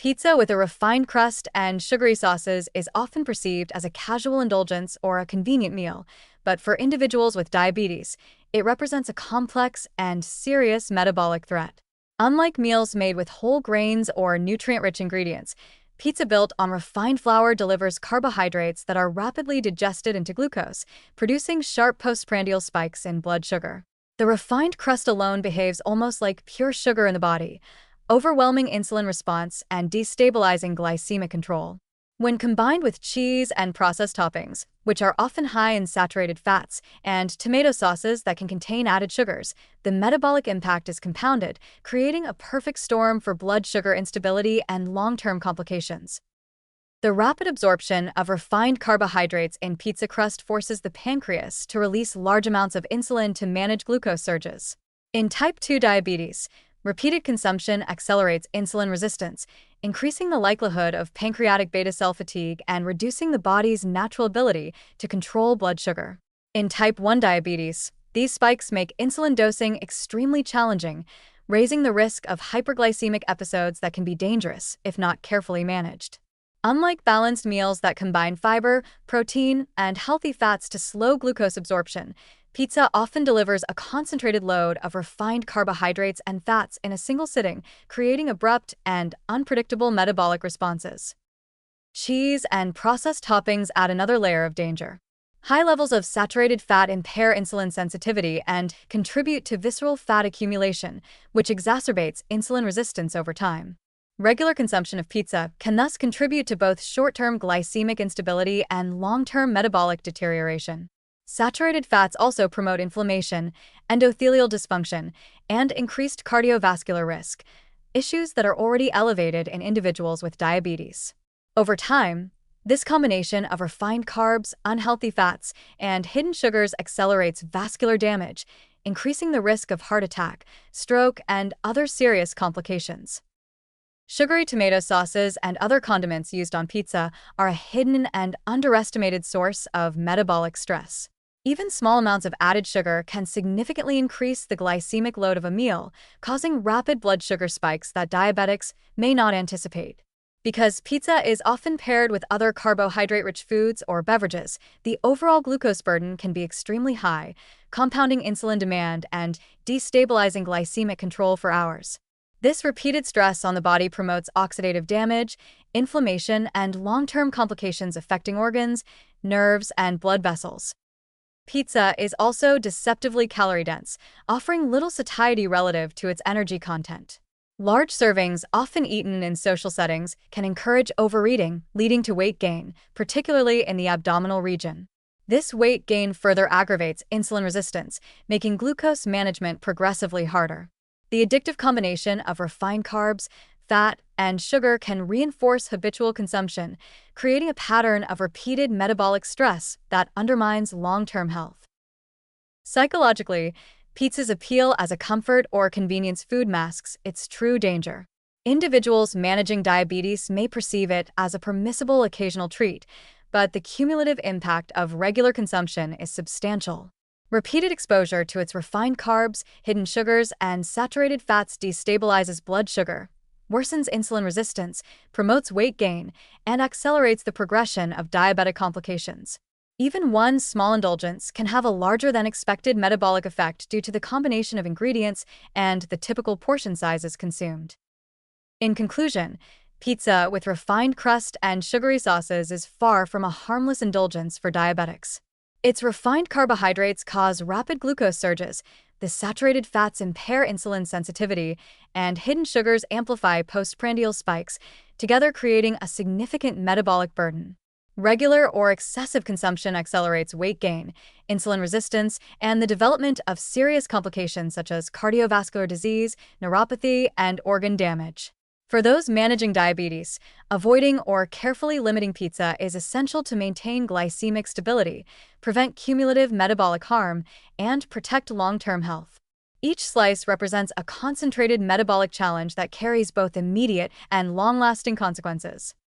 Pizza with a refined crust and sugary sauces is often perceived as a casual indulgence or a convenient meal, but for individuals with diabetes, it represents a complex and serious metabolic threat. Unlike meals made with whole grains or nutrient-rich ingredients, pizza built on refined flour delivers carbohydrates that are rapidly digested into glucose, producing sharp postprandial spikes in blood sugar. The refined crust alone behaves almost like pure sugar in the body, overwhelming insulin response and destabilizing glycemic control. When combined with cheese and processed toppings, which are often high in saturated fats, and tomato sauces that can contain added sugars, the metabolic impact is compounded, creating a perfect storm for blood sugar instability and long-term complications. The rapid absorption of refined carbohydrates in pizza crust forces the pancreas to release large amounts of insulin to manage glucose surges. In type 2 diabetes, repeated consumption accelerates insulin resistance, increasing the likelihood of pancreatic beta cell fatigue and reducing the body's natural ability to control blood sugar. In type 1 diabetes, these spikes make insulin dosing extremely challenging, raising the risk of hyperglycemic episodes that can be dangerous if not carefully managed. Unlike balanced meals that combine fiber, protein, and healthy fats to slow glucose absorption, pizza often delivers a concentrated load of refined carbohydrates and fats in a single sitting, creating abrupt and unpredictable metabolic responses. Cheese and processed toppings add another layer of danger. High levels of saturated fat impair insulin sensitivity and contribute to visceral fat accumulation, which exacerbates insulin resistance over time. Regular consumption of pizza can thus contribute to both short-term glycemic instability and long-term metabolic deterioration. Saturated fats also promote inflammation, endothelial dysfunction, and increased cardiovascular risk, issues that are already elevated in individuals with diabetes. Over time, this combination of refined carbs, unhealthy fats, and hidden sugars accelerates vascular damage, increasing the risk of heart attack, stroke, and other serious complications. Sugary tomato sauces and other condiments used on pizza are a hidden and underestimated source of metabolic stress. Even small amounts of added sugar can significantly increase the glycemic load of a meal, causing rapid blood sugar spikes that diabetics may not anticipate. Because pizza is often paired with other carbohydrate-rich foods or beverages, the overall glucose burden can be extremely high, compounding insulin demand and destabilizing glycemic control for hours. This repeated stress on the body promotes oxidative damage, inflammation, and long-term complications affecting organs, nerves, and blood vessels. Pizza is also deceptively calorie-dense, offering little satiety relative to its energy content. Large servings, often eaten in social settings, can encourage overeating, leading to weight gain, particularly in the abdominal region. This weight gain further aggravates insulin resistance, making glucose management progressively harder. The addictive combination of refined carbs, fat, and sugar can reinforce habitual consumption, creating a pattern of repeated metabolic stress that undermines long-term health. Psychologically, pizza's appeal as a comfort or convenience food masks its true danger. Individuals managing diabetes may perceive it as a permissible occasional treat, but the cumulative impact of regular consumption is substantial. Repeated exposure to its refined carbs, hidden sugars, and saturated fats destabilizes blood sugar, worsens insulin resistance, promotes weight gain, and accelerates the progression of diabetic complications. Even one small indulgence can have a larger-than-expected metabolic effect due to the combination of ingredients and the typical portion sizes consumed. In conclusion, pizza with refined crust and sugary sauces is far from a harmless indulgence for diabetics. Its refined carbohydrates cause rapid glucose surges, the saturated fats impair insulin sensitivity, and hidden sugars amplify postprandial spikes, together creating a significant metabolic burden. Regular or excessive consumption accelerates weight gain, insulin resistance, and the development of serious complications such as cardiovascular disease, neuropathy, and organ damage. For those managing diabetes, avoiding or carefully limiting pizza is essential to maintain glycemic stability, prevent cumulative metabolic harm, and protect long-term health. Each slice represents a concentrated metabolic challenge that carries both immediate and long-lasting consequences.